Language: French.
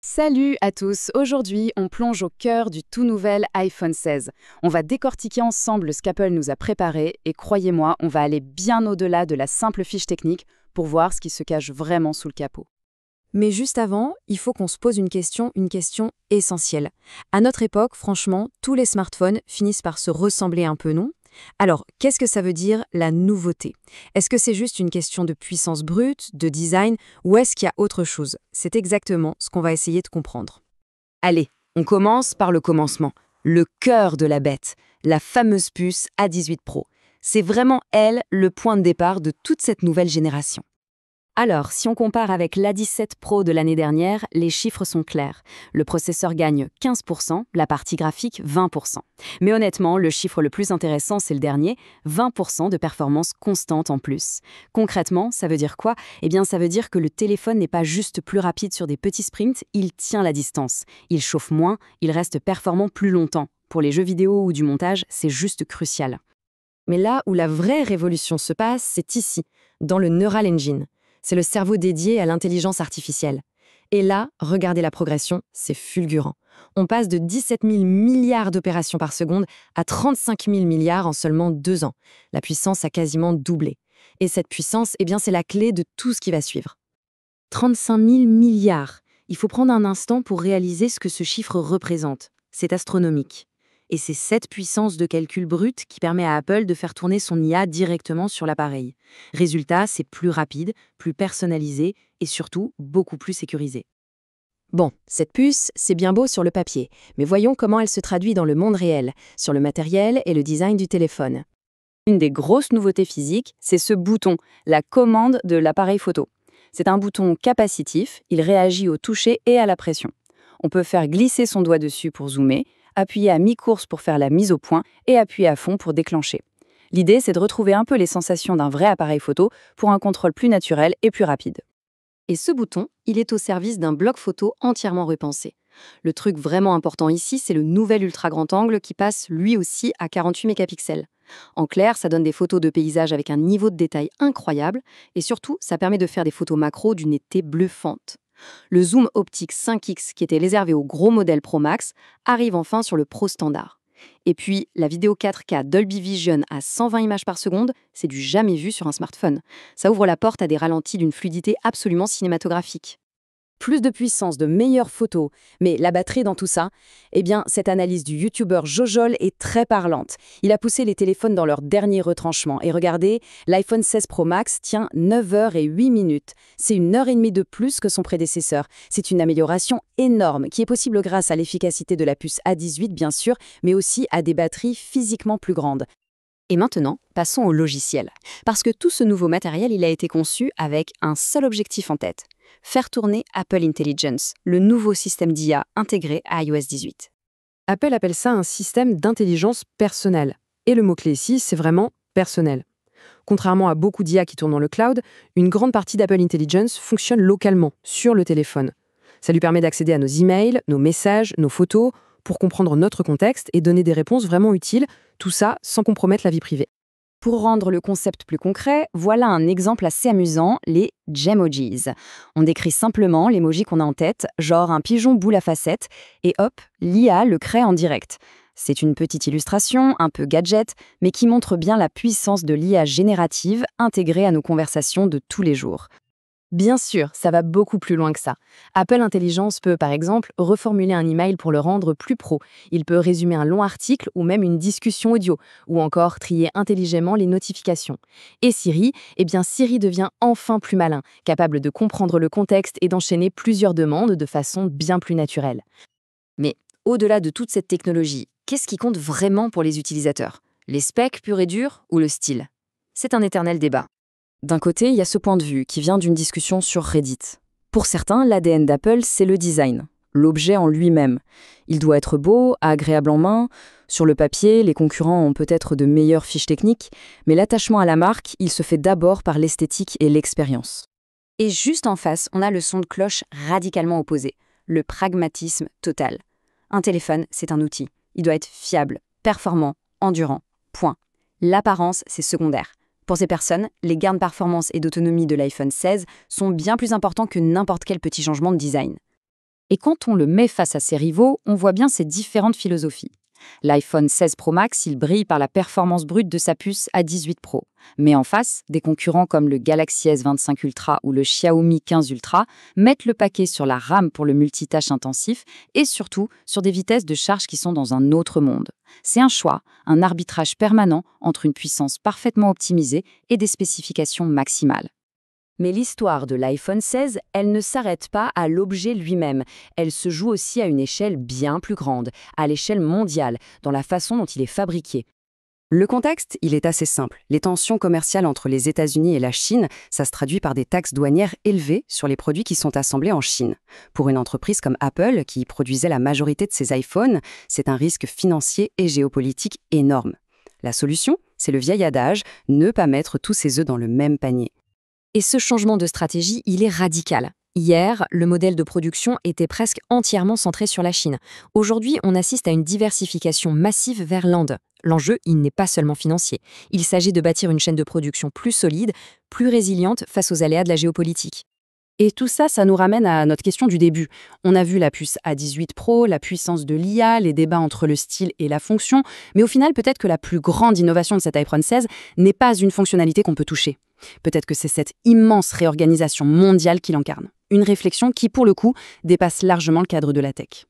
Salut à tous, aujourd'hui on plonge au cœur du tout nouvel iPhone 16. On va décortiquer ensemble ce qu'Apple nous a préparé et croyez-moi, on va aller bien au-delà de la simple fiche technique pour voir ce qui se cache vraiment sous le capot. Mais juste avant, il faut qu'on se pose une question essentielle. À notre époque, franchement, tous les smartphones finissent par se ressembler un peu, non? Alors, qu'est-ce que ça veut dire la nouveauté? Est-ce que c'est juste une question de puissance brute, de design, ou est-ce qu'il y a autre chose? C'est exactement ce qu'on va essayer de comprendre. Allez, on commence par le commencement. Le cœur de la bête, la fameuse puce A18 Pro. C'est vraiment elle le point de départ de toute cette nouvelle génération. Alors, si on compare avec l'A17 Pro de l'année dernière, les chiffres sont clairs. Le processeur gagne 15%, la partie graphique 20%. Mais honnêtement, le chiffre le plus intéressant, c'est le dernier, 20% de performance constante en plus. Concrètement, ça veut dire quoi? Eh bien, ça veut dire que le téléphone n'est pas juste plus rapide sur des petits sprints, il tient la distance. Il chauffe moins, il reste performant plus longtemps. Pour les jeux vidéo ou du montage, c'est juste crucial. Mais là où la vraie révolution se passe, c'est ici, dans le Neural Engine. C'est le cerveau dédié à l'intelligence artificielle. Et là, regardez la progression, c'est fulgurant. On passe de 17 000 milliards d'opérations par seconde à 35 000 milliards en seulement 2 ans. La puissance a quasiment doublé. Et cette puissance, eh bien, c'est la clé de tout ce qui va suivre. 35 000 milliards. Il faut prendre un instant pour réaliser ce que ce chiffre représente. C'est astronomique. Et c'est cette puissance de calcul brut qui permet à Apple de faire tourner son IA directement sur l'appareil. Résultat, c'est plus rapide, plus personnalisé et surtout beaucoup plus sécurisé. Bon, cette puce, c'est bien beau sur le papier, mais voyons comment elle se traduit dans le monde réel, sur le matériel et le design du téléphone. Une des grosses nouveautés physiques, c'est ce bouton, la commande de l'appareil photo. C'est un bouton capacitif, il réagit au toucher et à la pression. On peut faire glisser son doigt dessus pour zoomer, appuyer à mi-course pour faire la mise au point et appuyer à fond pour déclencher. L'idée, c'est de retrouver un peu les sensations d'un vrai appareil photo pour un contrôle plus naturel et plus rapide. Et ce bouton, il est au service d'un bloc photo entièrement repensé. Le truc vraiment important ici, c'est le nouvel ultra grand angle qui passe lui aussi à 48 mégapixels. En clair, ça donne des photos de paysages avec un niveau de détail incroyable et surtout, ça permet de faire des photos macro d'une netteté bluffante. Le zoom optique 5X qui était réservé au gros modèle Pro Max arrive enfin sur le Pro standard. Et puis, la vidéo 4K Dolby Vision à 120 images par seconde, c'est du jamais vu sur un smartphone. Ça ouvre la porte à des ralentis d'une fluidité absolument cinématographique. Plus de puissance, de meilleures photos. Mais la batterie dans tout ça, eh bien, cette analyse du youtubeur Jojol est très parlante. Il a poussé les téléphones dans leur dernier retranchement. Et regardez, l'iPhone 16 Pro Max tient 9 heures et 8 minutes. C'est 1 heure et demie de plus que son prédécesseur. C'est une amélioration énorme qui est possible grâce à l'efficacité de la puce A18, bien sûr, mais aussi à des batteries physiquement plus grandes. Et maintenant, passons au logiciel. Parce que tout ce nouveau matériel, il a été conçu avec un seul objectif en tête. Faire tourner Apple Intelligence, le nouveau système d'IA intégré à iOS 18. Apple appelle ça un système d'intelligence personnelle. Et le mot-clé ici, c'est vraiment personnel. Contrairement à beaucoup d'IA qui tournent dans le cloud, une grande partie d'Apple Intelligence fonctionne localement, sur le téléphone. Ça lui permet d'accéder à nos emails, nos messages, nos photos, pour comprendre notre contexte et donner des réponses vraiment utiles, tout ça sans compromettre la vie privée. Pour rendre le concept plus concret, voilà un exemple assez amusant, les Gemojis. On décrit simplement l'emoji qu'on a en tête, genre un pigeon boule à facettes, et hop, l'IA le crée en direct. C'est une petite illustration, un peu gadget, mais qui montre bien la puissance de l'IA générative intégrée à nos conversations de tous les jours. Bien sûr, ça va beaucoup plus loin que ça. Apple Intelligence peut, par exemple, reformuler un email pour le rendre plus pro. Il peut résumer un long article ou même une discussion audio, ou encore trier intelligemment les notifications. Et Siri, eh bien Siri devient enfin plus malin, capable de comprendre le contexte et d'enchaîner plusieurs demandes de façon bien plus naturelle. Mais au-delà de toute cette technologie, qu'est-ce qui compte vraiment pour les utilisateurs? Les specs purs et durs ou le style? C'est un éternel débat. D'un côté, il y a ce point de vue qui vient d'une discussion sur Reddit. Pour certains, l'ADN d'Apple, c'est le design, l'objet en lui-même. Il doit être beau, agréable en main. Sur le papier, les concurrents ont peut-être de meilleures fiches techniques, mais l'attachement à la marque, il se fait d'abord par l'esthétique et l'expérience. Et juste en face, on a le son de cloche radicalement opposé, le pragmatisme total. Un téléphone, c'est un outil. Il doit être fiable, performant, endurant. Point. L'apparence, c'est secondaire. Pour ces personnes, les gains de performance et d'autonomie de l'iPhone 16 sont bien plus importants que n'importe quel petit changement de design. Et quand on le met face à ses rivaux, on voit bien ces différentes philosophies. L'iPhone 16 Pro Max, il brille par la performance brute de sa puce A18 Pro. Mais en face, des concurrents comme le Galaxy S25 Ultra ou le Xiaomi 15 Ultra mettent le paquet sur la RAM pour le multitâche intensif et surtout sur des vitesses de charge qui sont dans un autre monde. C'est un choix, un arbitrage permanent entre une puissance parfaitement optimisée et des spécifications maximales. Mais l'histoire de l'iPhone 16, elle ne s'arrête pas à l'objet lui-même. Elle se joue aussi à une échelle bien plus grande, à l'échelle mondiale, dans la façon dont il est fabriqué. Le contexte, il est assez simple. Les tensions commerciales entre les États-Unis et la Chine, ça se traduit par des taxes douanières élevées sur les produits qui sont assemblés en Chine. Pour une entreprise comme Apple, qui produisait la majorité de ses iPhones, c'est un risque financier et géopolitique énorme. La solution, c'est le vieil adage, ne pas mettre tous ses œufs dans le même panier. Et ce changement de stratégie, il est radical. Hier, le modèle de production était presque entièrement centré sur la Chine. Aujourd'hui, on assiste à une diversification massive vers l'Inde. L'enjeu, il n'est pas seulement financier. Il s'agit de bâtir une chaîne de production plus solide, plus résiliente face aux aléas de la géopolitique. Et tout ça, ça nous ramène à notre question du début. On a vu la puce A18 Pro, la puissance de l'IA, les débats entre le style et la fonction, mais au final, peut-être que la plus grande innovation de cet iPhone 16 n'est pas une fonctionnalité qu'on peut toucher. Peut-être que c'est cette immense réorganisation mondiale qu'il incarne. Une réflexion qui, pour le coup, dépasse largement le cadre de la tech.